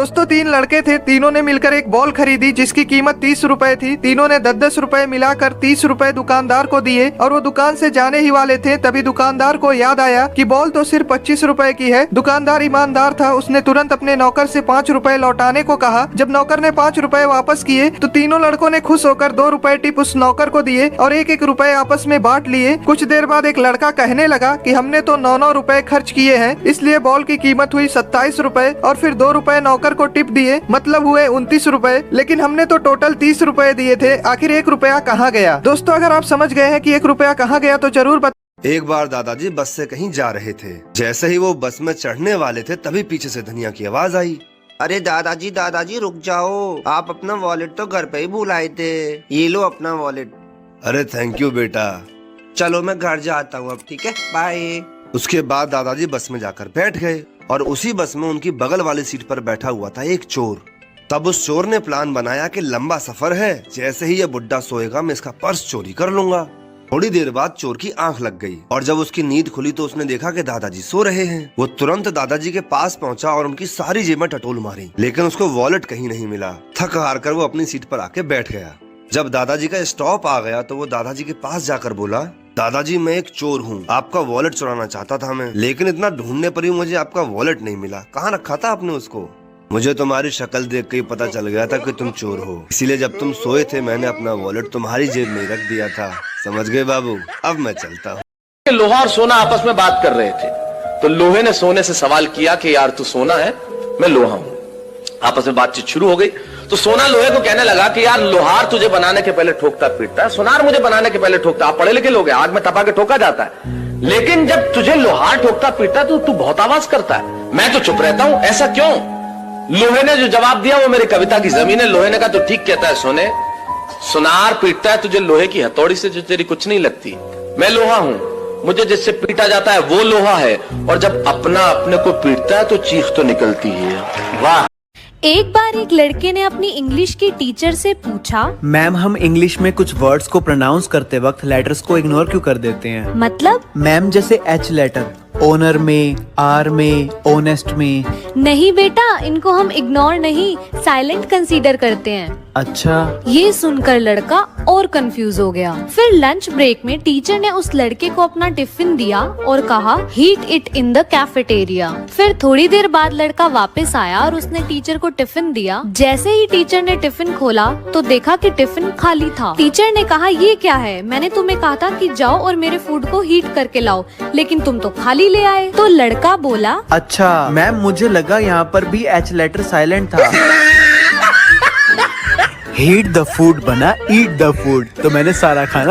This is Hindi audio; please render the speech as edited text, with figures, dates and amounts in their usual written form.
दोस्तों 3 लड़के थे, तीनों ने मिलकर एक बॉल खरीदी जिसकी कीमत 30 रुपए थी। तीनों ने 10-10 रुपए मिलाकर 30 रुपए दुकानदार को दिए और वो दुकान से जाने ही वाले थे, तभी दुकानदार को याद आया कि बॉल तो सिर्फ 25 रुपए की है। दुकानदार ईमानदार था, उसने तुरंत अपने नौकर से 5 रुपए लौटाने को कहा। जब नौकर ने 5 रुपए वापस किए तो तीनों लड़कों ने खुश होकर 2 रुपए टिप उस नौकर को दिए और 1-1 रुपए आपस में बांट लिए। कुछ देर बाद एक लड़का कहने लगा कि हमने तो 9-9 रुपए खर्च किए हैं, इसलिए बॉल की कीमत हुई 27 रुपए और फिर 2 रुपए नौकर को टिप दिए, मतलब हुए 29 रुपए। लेकिन हमने तो टोटल 30 रुपए दिए थे, आखिर 1 रुपया कहाँ गया? दोस्तों अगर आप समझ गए हैं कि 1 रुपया कहाँ गया तो जरूर बता। एक बार दादाजी बस से कहीं जा रहे थे। जैसे ही वो बस में चढ़ने वाले थे तभी पीछे से धनिया की आवाज आई। अरे दादाजी रुक जाओ, आप अपना वॉलेट तो घर पे ही भूल आए थे, ये लो अपना वॉलेट। अरे थैंक यू बेटा। चलो मैं घर जाता हूँ अब, ठीक है, बाय। उसके बाद दादाजी बस में जाकर बैठ गए और उसी बस में उनकी बगल वाली सीट पर बैठा हुआ था एक चोर। तब उस चोर ने प्लान बनाया कि लंबा सफर है, जैसे ही ये बुड्ढा सोएगा मैं इसका पर्स चोरी कर लूंगा। थोड़ी देर बाद चोर की आंख लग गई और जब उसकी नींद खुली तो उसने देखा कि दादाजी सो रहे हैं। वो तुरंत दादाजी के पास पहुंचा और उनकी सारी जेबें टटोल मारी, लेकिन उसको वॉलेट कहीं नहीं मिला। थक हार कर वो अपनी सीट पर आके बैठ गया। जब दादाजी का स्टॉप आ गया तो वो दादाजी के पास जाकर बोला, दादाजी मैं एक चोर हूँ, आपका वॉलेट चुराना चाहता था मैं, लेकिन इतना ढूंढने पर ही मुझे आपका वॉलेट नहीं मिला। कहाँ रखा था आपने उसको? मुझे तुम्हारी शक्ल देख के ही पता चल गया था कि तुम चोर हो, इसीलिए जब तुम सोए थे मैंने अपना वॉलेट तुम्हारी जेब में रख दिया था। समझ गए बाबू? अब मैं चलता हूँ। लोहा और सोना आपस में बात कर रहे थे तो लोहे ने सोने से सवाल किया कि यार तू सोना है, मैं लोहा हूँ। आपस में बातचीत शुरू हो गई तो सोना लोहे को कहने लगा कि यार लोहार तुझे बनाने के पहले ठोकता पीटता है, सोनार मुझे बनाने के पहले ठोकता। आप पढ़े लिखे लोग हैं, आग में तपा के ठोका जाता है, लेकिन जब तुझे लोहार ठोकता पीटता तो तू बहुत आवाज करता है, मैं तो चुप रहता हूं, ऐसा क्यों? लोहे ने जो जवाब दिया वो मेरी कविता की जमीन है। लोहे ने कहा तो ठीक कहता है सोने, सोनार पीटता है तुझे लोहे की हथौड़ी से जो तेरी कुछ नहीं लगती। मैं लोहा हूं, मुझे जिससे पीटा जाता है वो लोहा है, और जब अपना अपने को पीटता है तो चीख तो निकलती है। वाह। एक बार एक लड़के ने अपनी इंग्लिश की टीचर से पूछा, मैम हम इंग्लिश में कुछ वर्ड्स को प्रोनाउंस करते वक्त लेटर्स को इग्नोर क्यों कर देते हैं? मतलब? मैम जैसे एच लेटर, ओनर में, आर में, ओनेस्ट में। नहीं बेटा, इनको हम इग्नोर नहीं साइलेंट कंसीडर करते हैं। अच्छा। ये सुनकर लड़का और कंफ्यूज हो गया। फिर लंच ब्रेक में टीचर ने उस लड़के को अपना टिफिन दिया और कहा heat it in the cafeteria. फिर थोड़ी देर बाद लड़का वापस आया और उसने टीचर को टिफिन दिया। जैसे ही टीचर ने टिफिन खोला तो देखा कि टिफिन खाली था। टीचर ने कहा ये क्या है, मैंने तुम्हें कहा था कि जाओ और मेरे फूड को हीट करके लाओ, लेकिन तुम तो खाली ले आए। तो लड़का बोला, अच्छा मैम मुझे लगा यहाँ पर भी एच लेटर साइलेंट था। हीट द फूड बना ईट द फूड, तो मैंने सारा खाना